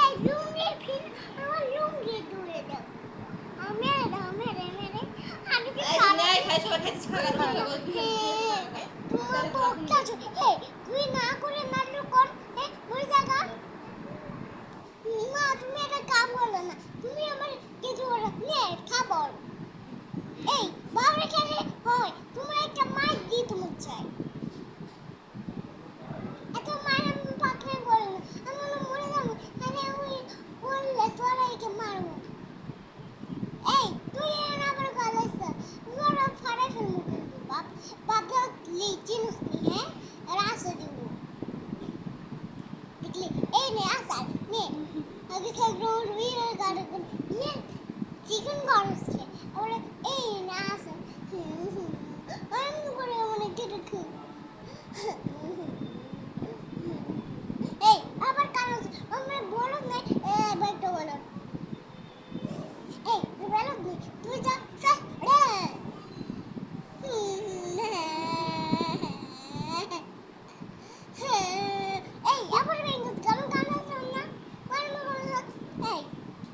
এই লুঙ্গি ফির আমার লুঙ্গি তুলে দাও মেরে দাও মেরে আগে তো সারা তোমার বকটা তুই না করে নাটক কর ওই জায়গা মা তুমি এটা কাম করো না তুমি আমার কিছু বলো নে খাবো এই বাবা খেলে হয় তোমার একটা মাছ দিই তোমার চাই এত মারা পাকড়ে করো না আমি মরে যাবো আরে ওই বললে তোরা একে মারবো এই তুই এর আবার গালাইছ তোরা ফাড়ে ফেলবো কিন্তু বাবা চিনুস নি হ্যাঁ রাসে দিব দেখলি এই নে আসার নে আগে থাকলো রুইয়ের গাড়ি ইয়ে চিকেন করছে ওরে এই না আসে আমি করে অনেক কিছু